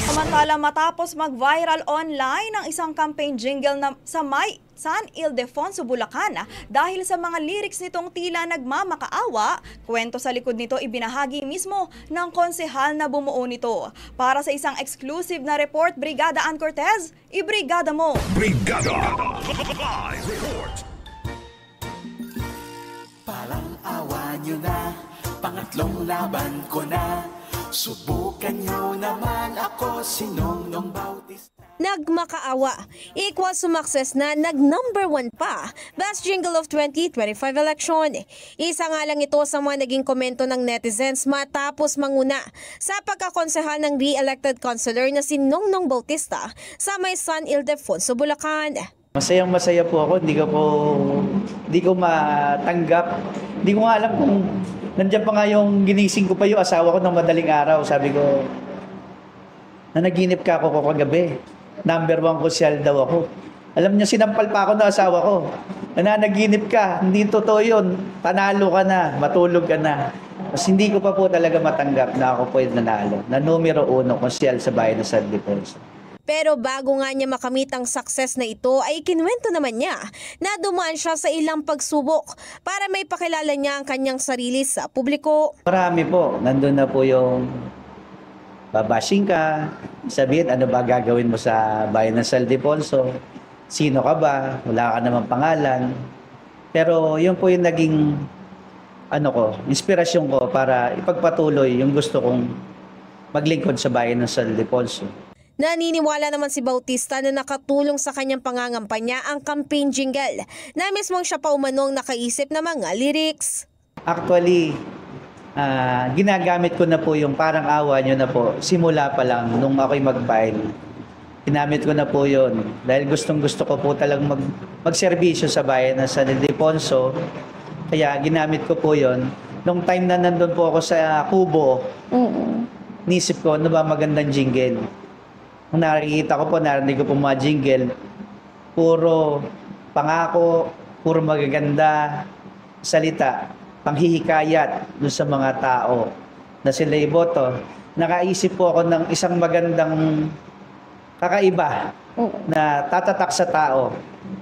Samantala, matapos mag-viral online ang isang campaign jingle na sa May San Ildefonso, Bulacan dahil sa mga lyrics nitong tila nagmamakaawa, kwento sa likod nito ibinahagi mismo ng konsehal na bumuo nito. Para sa isang exclusive na report, Brigada Ann Cortez, ibrigada mo! Brigada! Live report! Parang awa nyo na, pangatlong laban ko na. Subukan nyo naman ako, si Nongnong Bautista. Nagmakaawa, equal sumakses na nag-number 1 pa, Best Jingle of 2025 election. Isa nga lang ito sa mga naging komento ng netizens matapos manguna sa pagkakonsehal ng re-elected councilor na si Nongnong Bautista sa May San Ildefonso, Bulacan. Masayang-masaya po ako, hindi ko matanggap. Hindi ko nga alam kung nandiyan pa nga yung ginising ko pa yung asawa ko ng madaling araw. Sabi ko, nanaginip ka ako kagabi. Number 1 konsyal daw ako. Alam niyo, sinampal pa ako ng asawa ko. Nananaginip ka, hindi totoo yun. Panalo ka na, matulog ka na. Mas hindi ko pa po talaga matanggap na ako po yung nanalo. Na numero 1 konsyal sa bayan ng San Ildefonso. Pero bago nga niya makamit ang success na ito ay kinuwento naman niya na dumaan siya sa ilang pagsubok para may pakilala niya ang kanyang sarili sa publiko. Marami po. Nandun na po yung babashing ka, sabihin ano ba gagawin mo sa bayan ng San Ildefonso, sino ka ba, wala ka namang pangalan. Pero yun po yung naging inspirasyon ko para ipagpatuloy yung gusto kong maglingkod sa bayan ng San Ildefonso. Naniniwala naman si Bautista na nakatulong sa kanyang pangangampanya ang campaign jingle na mismong siya pa umanong nakaisip ng mga lyrics. Actually, ginagamit ko na po yung parang awa nyo na po simula pa lang nung ako'y mag-file. Ginamit ko na po yun dahil gustong-gusto ko po talagang magserbisyo sa bayan ng San Ildefonso. Kaya ginamit ko po yun. Nung time na nandun po ako sa Kubo, nisip ko ano ba magandang jingle. Kung nakikita ko po, narinig ko po mga jingle, puro pangako, puro magaganda salita, panghihikayat dun sa mga tao na sila iboto. Nakaisip po ako ng isang magandang kakaiba na tatatak sa tao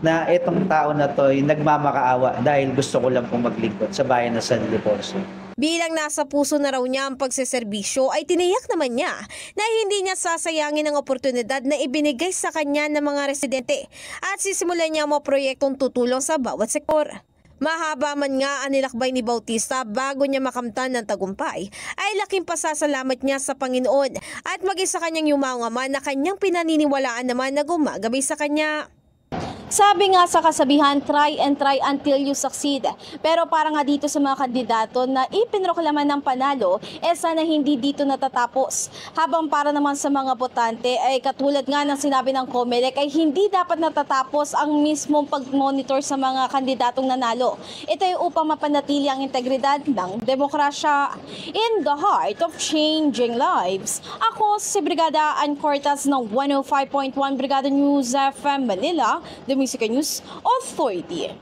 na itong tao na to ay nagmamakaawa dahil gusto ko lang pong maglingkod sa bayan ng San Ildefonso. Bilang nasa puso na raw niya ang pagseserbisyo ay tiniyak naman niya na hindi niya sasayangin ang oportunidad na ibinigay sa kanya ng mga residente at sisimulan niya ang mga proyektong tutulong sa bawat sektor. Mahaba man nga ang nilakbay ni Bautista bago niya makamtan ng tagumpay, ay laking pasasalamat niya sa Panginoon at maging sa kanyang yumaong ama na kanyang pinaniniwalaan naman na gumagabay sa kanya. Sabi nga sa kasabihan, try and try until you succeed. Pero para nga dito sa mga kandidato na ipinroklaman ng panalo, sana hindi dito natatapos. Habang para naman sa mga botante ay katulad nga ng sinabi ng COMELEC ay hindi dapat natatapos ang mismong pag-monitor sa mga kandidatong nanalo. Ito ay upang mapanatili ang integridad ng demokrasya. In the heart of changing lives, ako si Brigada Ann Cortez ng 105.1 Brigada News FM Manila, The Music News Authority.